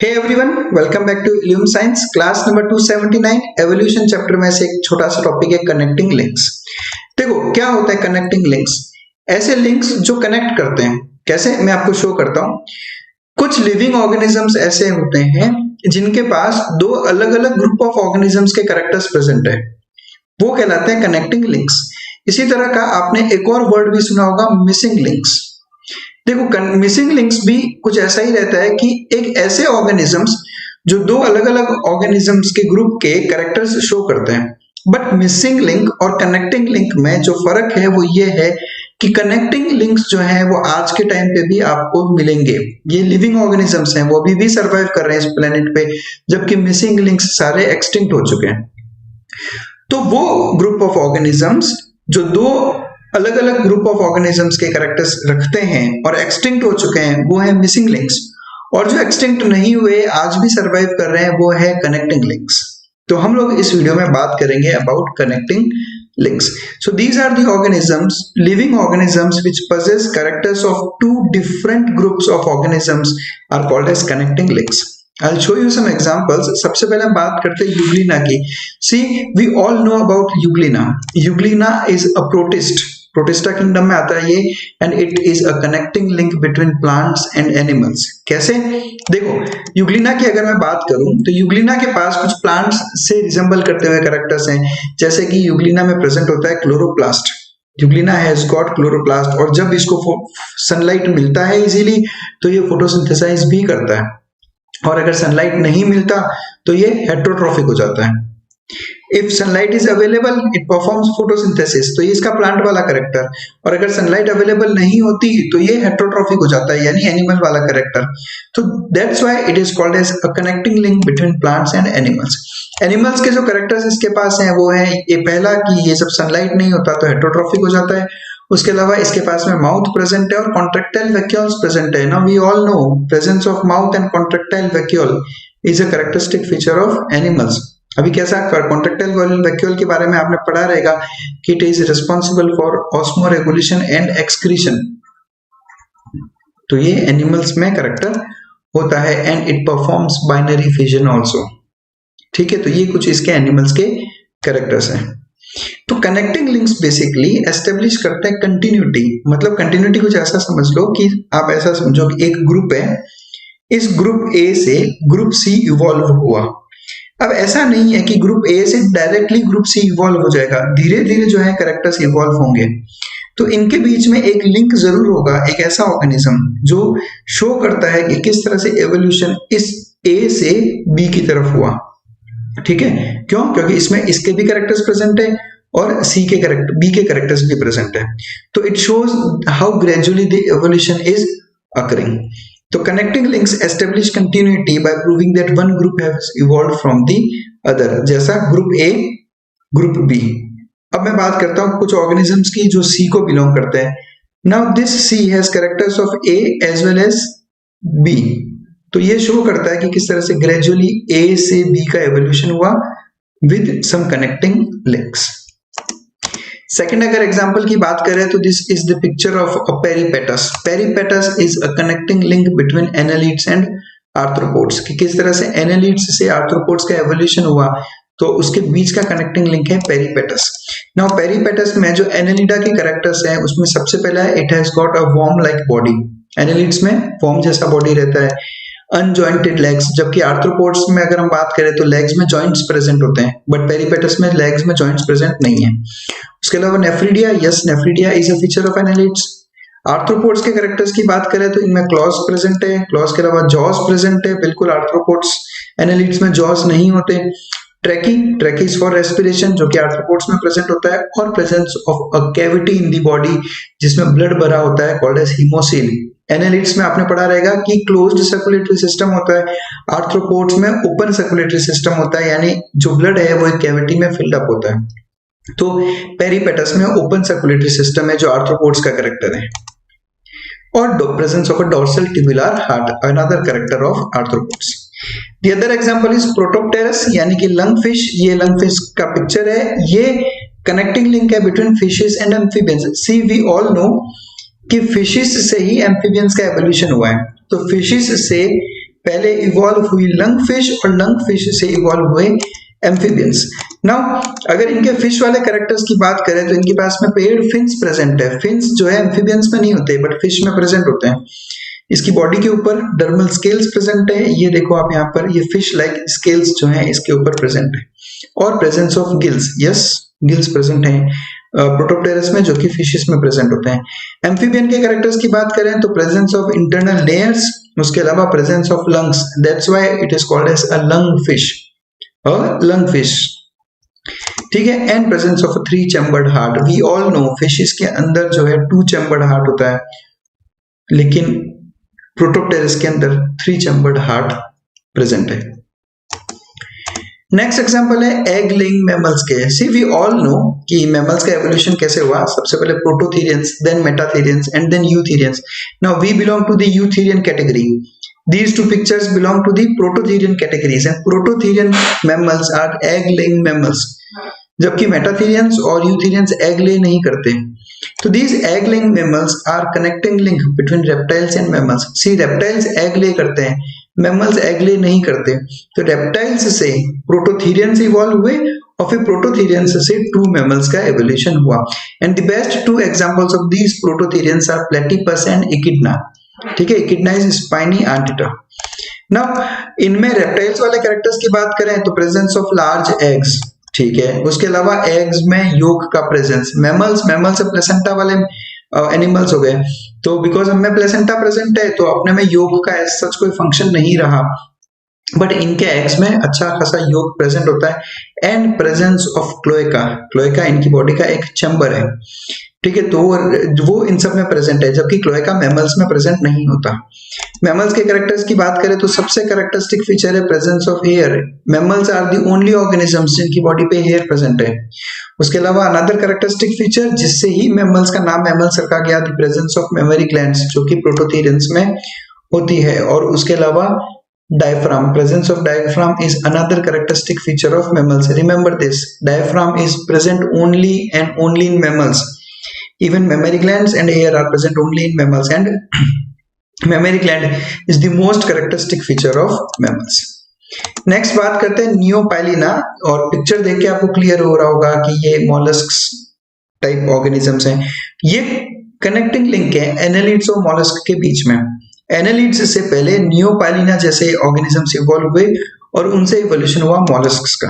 Hey everyone, welcome back to illume science class number 279 evolution chapter में से एक छोटा सा टॉपिक है कनेक्टिंग लिंक्स। देखो क्या होता है कनेक्टिंग लिंक्स। ऐसे लिंक्स जो कनेक्ट करते हैं, कैसे मैं आपको शो करता हूं। कुछ लिविंग ऑर्गेनिजम्स ऐसे होते हैं जिनके पास दो अलग अलग ग्रुप ऑफ ऑर्गेनिजम्स के कैरेक्टर्स प्रेजेंट है, वो कहलाते हैं कनेक्टिंग लिंक्स। इसी तरह का आपने एक और वर्ड भी सुना होगा, मिसिंग लिंक्स। देखो मिसिंग लिंक्स भी कुछ ऐसा ही रहता है कि एक ऐसे ऑर्गेनिजम्स जो दो अलग अलग ऑर्गेनिजम्स के ग्रुप के कैरेक्टर्स शो करते हैं। बट मिसिंग लिंक और कनेक्टिंग लिंक में जो फर्क है वो ये है कि कनेक्टिंग लिंक्स जो है वो आज के टाइम पे भी आपको मिलेंगे। ये लिविंग ऑर्गेनिजम्स हैं, वो अभी भी सर्वाइव कर रहे हैं इस प्लेनेट पे, जबकि मिसिंग लिंक्स सारे एक्सटिंक्ट हो चुके हैं। तो वो ग्रुप ऑफ ऑर्गेनिजम्स जो दो अलग अलग ग्रुप ऑफ ऑर्गेनिजम्स के कैरेक्टर्स रखते हैं और एक्सटिंक्ट हो चुके हैं, वो है मिसिंग लिंक्स। और जो एक्सटिंक्ट नहीं हुए, आज भी सरवाइव कर रहे हैं, वो है कनेक्टिंग लिंक्स। तो हम लोग इस वीडियो में बात करेंगे about connecting links. So these are the organisms, living organisms which possess characters of two different groups of organisms are called as connecting links. I'll show you some examples. सबसे पहले हम बात करते हैं यूग्लिना की। See, we all know about Euglena. Euglena is a protist. Protista kingdom में आता है ये, and it is a connecting link between plants and animals. कैसे? देखो यूग्लिना की अगर मैं बात करूं तो यूग्लिना के पास कुछ प्लांट्स से रिजेंबल करते हुए कैरेक्टर्स हैं, जैसे कि यूग्लिना में प्रेजेंट होता है chloroplast. Euglena has got chloroplast, और जब इसको सनलाइट मिलता है इजीली तो ये फोटोसिंथेसाइज भी करता है, और अगर सनलाइट नहीं मिलता तो ये हेट्रोट्रॉफिक हो जाता है। If sunlight is available, it performs photosynthesis, तो ये इसका प्लांट वाला कैरेक्टर। और अगर सनलाइट अवेलेबल नहीं होती तो ये हेट्रोट्रॉफिक हो जाता है, यानी एनिमल वाला कैरेक्टर। तो that's why it is called as a connecting link between plants and animals. Animals के जो कैरेक्टर्स इसके पास हैं वो है ये पहला कि ये जब सनलाइट नहीं होता तो हेट्रोट्रॉफिक हो जाता है। उसके अलावा इसके पास में माउथ प्रेजेंट है और कॉन्ट्रेक्टाइल वैक्यूल्स प्रेजेंट है। Now we all know presence of mouth and contractile vacuole is a characteristic feature of animals. अभी कैसा कॉन्ट्रेक्टाइल वैक्यूल के बारे में आपने पढ़ा रहेगा कि it is responsible for osmoregulation and excretion. तो ये एनिमल्स में कैरेक्टर होता है, and it performs binary fission also. ठीक है, तो ये कुछ इसके एनिमल्स के कैरेक्टर्स हैं। तो कनेक्टिंग लिंक्स बेसिकली एस्टेब्लिश करते हैं कंटिन्यूटी। मतलब कंटिन्यूटी कुछ ऐसा समझ लो कि आप ऐसा समझो कि एक ग्रुप है, इस ग्रुप ए से ग्रुप सी इवॉल्व हुआ। अब ऐसा नहीं है कि ग्रुप ए से डायरेक्टली ग्रुप सी इवॉल्व हो जाएगा, धीरे धीरे जो है कैरेक्टर्स इवॉल्व होंगे। तो इनके बीच में एक लिंक जरूर होगा, एक ऐसा ऑर्गेनिज्म जो शो करता है कि किस तरह से एवोल्यूशन इस ए से बी की तरफ हुआ। ठीक है, क्यों? क्योंकि इसमें इसके भी कैरेक्टर्स प्रेजेंट है और सी के कैरेक्टर बी के कैरेक्टर्स भी प्रेजेंट है। तो it shows how gradually the evolution is occurring. तो connecting links establish continuity by proving that one group has evolved from the other, जैसा ग्रुप ए ग्रुप बी। अब मैं बात करता हूं कुछ ऑर्गेनिजम्स की जो सी को बिलोंग करते हैं। Now this C has characters of A as well as B. तो ये शो करता है कि किस तरह से ग्रेजुअली ए से बी का एवोल्यूशन हुआ with some connecting links. Second अगर एग्जाम्पल की बात करें तो this is the picture of a Peripatus. Peripatus is a connecting link between annelids and arthropods, कि किस तरह से एनालिड्स से आर्थ्रोपोड्स का एवोल्यूशन हुआ, तो उसके बीच का कनेक्टिंग लिंक है पेरिपेटस। नाउ पेरिपेटस में जो एनालिडा के कैरेक्टर्स हैं उसमें सबसे पहला है it has got a worm like body. Annelids में वर्म जैसा बॉडी रहता है, अनजॉइंटेड लेग्स, जबकि आर्थ्रोपोड्स में अगर हम बात करें तो लेग्स में जॉइंट्स प्रेजेंट होते हैं, बट पेरिपेटस में लेग्स में जॉइंट्स प्रेजेंट नहीं है। उसके अलावा nephridia, yes nephridia is a feature of annelids. Arthropods के कैरेक्टर्स की बात करें तो इनमें क्लॉज प्रेजेंट है, क्लॉज के अलावा जॉज प्रेजेंट है, बिल्कुल आर्थ्रोपोड्स एनालिड्स में जॉज नहीं होते। ट्रैकी इज फॉर रेस्पिरेशन, जो कि आर्थ्रोपोड्स में प्रेजेंट होता है, और presence of a cavity in the body जिसमें ब्लड भरा होता है, कॉल्ड एज हीमोसिल। एनालिड्स में आपने पढ़ा रहेगा कि क्लोज्ड सर्कुलेटरी सिस्टम होता है, आर्थ्रोपोड्स में ओपन सर्कुलेटरी सिस्टम होता है, यानी जो ब्लड है वो एक कैविटी में फिल्ड अप होता है। तो पेरिपेटस में ओपन सर्कुलेटरी सिस्टम है जो आर्थ्रोपोड्स का कैरेक्टर है, और presence of a dorsal tubular heart, another character of arthropods. The other example is Protopterus, यानी कि लंगफिश। ये लंगफिश का पिक्चर है, ये कनेक्टिंग लिंक है between fishes and amphibians. See we all know कि फिशेस से ही एम्फीबियंस का एवोल्यूशन हुआ है। तो फिशेस से पहले इवॉल्व हुई लंग फिश और लंग फिश से इवॉल्व हुए एम्फीबियंस। नाउ अगर इनके फिश वाले कैरेक्टर्स की बात करें तो इनके पास में पेयर्ड फिन्स प्रेजेंट है। फिन्स जो है एम्फीबियंस में नहीं होते बट फिश में प्रेजेंट होते हैं। इसकी बॉडी के ऊपर डर्मल स्केल्स प्रेजेंट है, ये देखो आप यहाँ पर, ये फिश लाइक स्केल्स जो है इसके ऊपर प्रेजेंट है। और presence of gills, yes gills present है प्रोटोप्टेरस में, जो कि फिशेस में प्रेजेंट होते हैं। एम्फीबियन के कैरेक्टर्स की बात करें तो प्रेजेंस ऑफ इंटरनल लेयर्स, उसके अलावा presence of lungs, that's why it is called as a lung fish, lung fish, ठीक है। And presence of 3 chambered heart. We all know fishes के अंदर जो है 2 चैम्बर्ड हार्ट होता है, लेकिन प्रोटोप्टेरस के अंदर 3 चैम्बर्ड हार्ट प्रेजेंट है। नेक्स्ट एग्जांपल है एग लेइंग मैमल्स के। सी वी ऑल नो कि मैमल्स का एवोल्यूशन कैसे हुआ। सबसे पहले prototherians, then metatherians and then eutherians. Now we belong to the eutherian category. These two pictures belong to the prototherian categories and prototherian mammals are egg laying mammals, जबकि मेटाथेरियंस और यूथेरियंस egg ले नहीं करते। तो these egg laying mammals are connecting link between reptiles and mammals. See reptiles egg ले करते हैं, mammals egg ले नहीं करते। तो reptiles से प्रोटोथेरियंस इवॉल्व हुए और फिर प्रोटोथेरियंस से 2 mammals का एवोल्यूशन हुआ। And the best 2 examples of these prototherians are platypus and echidna, ठीक है। Echidna is spiny anteater. Now इनमें रेप्टाइल्स वाले कैरेक्टर्स की बात करें तो प्रेजेंस ऑफ लार्ज एग्स, ठीक है। उसके अलावा एग्स में योक का प्रेजेंस। मैमल्स प्लेसेंटा वाले एनिमल्स हो गए, तो बिकॉज हमें प्लेसेंटा प्रेजेंट है तो अपने में योक का एज सच कोई फंक्शन नहीं रहा, बट इनके एग्स में अच्छा खासा योक प्रेजेंट होता है। एंड प्रेजेंस ऑफ क्लोएका इनकी बॉडी का एक चैम्बर है, ठीक है। तो वो इन सब में प्रेजेंट है, जबकि क्लोएका मैमल्स में प्रेजेंट नहीं होता। मैमल्स के कैरेक्टर्स की बात करें तो सबसे कैरेक्टरिस्टिक फीचर है presence of hair. Mammals are the only organisms जिनकी बॉडी पे हेयर प्रेजेंट है। उसके अलावा अनदर कैरेक्टरिस्टिक फीचर जिससे ही मैमल्स का नाम मैमल्स रखा गया, the presence of mammary glands, जो कि प्रोटोथेरियंस में होती है। और उसके अलावा diaphragm, presence of diaphragm is another characteristic feature of mammals. Remember this, diaphragm is present only and only in mammals. Even mammary glands and hair are present only in mammals, and mammary gland is the most characteristic feature of mammals. Next बात करते हैं नियोपाइलिना, और picture देख के आपको clear हो रहा होगा कि ये मॉलस्क्स टाइप ऑर्गेनिजम्स हैं। ये कनेक्टिंग लिंक है एनालिड्स और मॉलस्क के बीच में। एनालिड्स से पहले नियोपाइलिना जैसे ऑर्गेनिजम्स इवॉल्व हुए और उनसे इवोल्यूशन हुआ मॉलस्क्स का।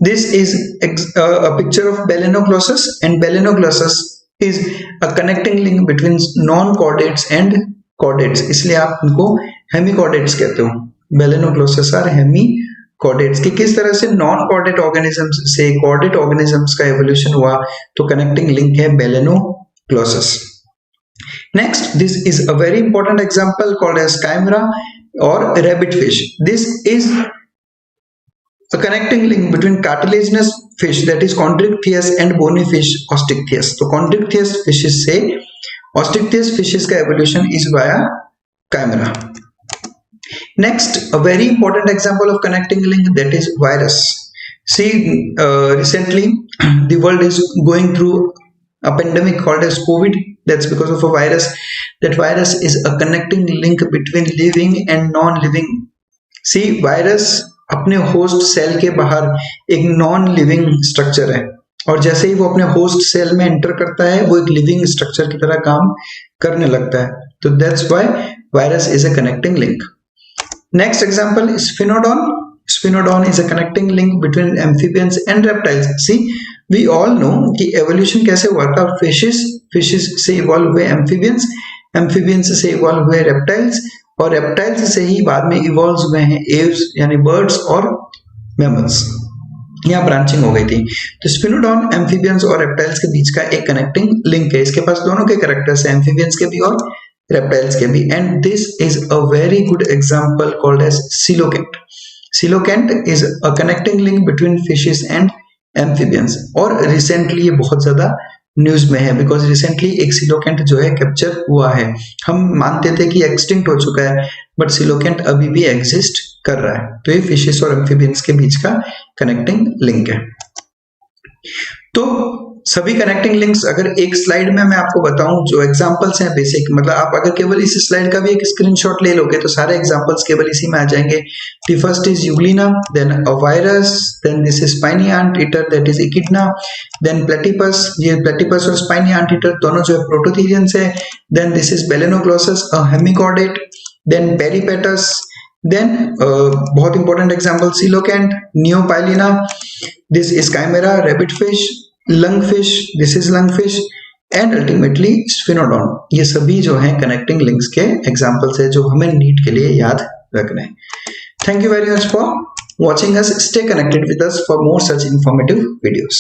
This is a picture of Balanoglossus, and Balanoglossus is a connecting link between non-chordates and chordates, इसलिए आप इनको हेमिकॉर्डेट्स कहते हो। Balanoglossus are hemichordates. कि किस तरह से नॉन कॉर्डेट ऑर्गेनिजम्स से कॉर्डेट ऑर्गेनिजम्स का एवोल्यूशन हुआ, तो कनेक्टिंग लिंक है Balanoglossus। Next, this is a very important example called as chimera or rabbit fish. This is a connecting link between cartilaginous fish, that is chondrichthyes, and bony fish Osteichthyes. तो chondrichthyes fishes से Osteichthyes fishes का evolution is via chimera. Next, a very important example of connecting link, that is virus. See, recently the world is going through a pandemic called as COVID. That's because of a virus. That virus is a connecting link between living and non-living. See, virus अपने host cell के बाहर एक non living structure है, और जैसे ही वो अपने host cell में एंटर करता है वो एक लिविंग स्ट्रक्चर की तरह काम करने लगता है। तो that's why virus is a connecting link. Next example Sphenodon. Sphenodon is a connecting link between amphibians and reptiles. See we all know कि एवोल्यूशन कैसे हुआ था। फिशेस से इवॉल्व हुए एम्फीबियंस, एम्फीबियंस से इवॉल्व हुए रेप्टाइल्स, और रेप्टाइल्स से ही बाद में इवॉल्व हुए हैं एव्स यानी बर्ड्स और मैमल्स। यहाँ ब्रांचिंग हो गई थी। तो स्फिनोडॉन एम्फीबियंस और रेप्टाइल्स के बीच का एक कनेक्टिंग लिंक है। इसके पास दोनों के कैरेक्टर्स हैं, एम्फीबियंस के भी और रेप्टाइल्स के भी। And this is a very good example called as coelacanth. Coelacanth is a connecting link between fishes and amphibians, और रिसेंटली ये बहुत ज्यादा न्यूज में है, बिकॉज रिसेंटली एक सिलोकेंट जो है कैप्चर हुआ है। हम मानते थे कि एक्सटिंक्ट हो चुका है, बट सिलोकेंट अभी भी एग्जिस्ट कर रहा है। तो ये फिशेस और एम्फीबियंस के बीच का कनेक्टिंग लिंक है। तो सभी कनेक्टिंग लिंक्स अगर एक स्लाइड में मैं आपको बताऊं, जो एग्जांपल्स हैं बेसिक, मतलब आप अगर केवल इस स्लाइड का भी एक स्क्रीनशॉट ले लोगे तो सारे एग्जांपल्स केवल इसी में आ जाएंगे। The first is Euglena, then a virus, then this is spiny ant eater that is echidna, then platypus, ये प्लेटिपस और स्पाइनी एंट ईटर दोनों जो है प्रोटोथीरियंस है, then this is Balanoglossus a hemichordate, then Peripatus, then बहुत important example coelacanth, Neopilina, this is Chimaera, rabbit fish, lungfish, this is lungfish, and ultimately Sphenodon. ये सभी जो हैं कनेक्टिंग लिंक्स के एग्जांपल्स है जो हमें नीट के लिए याद रखने हैं। Thank you very much for watching us. Stay connected with us for more such informative videos.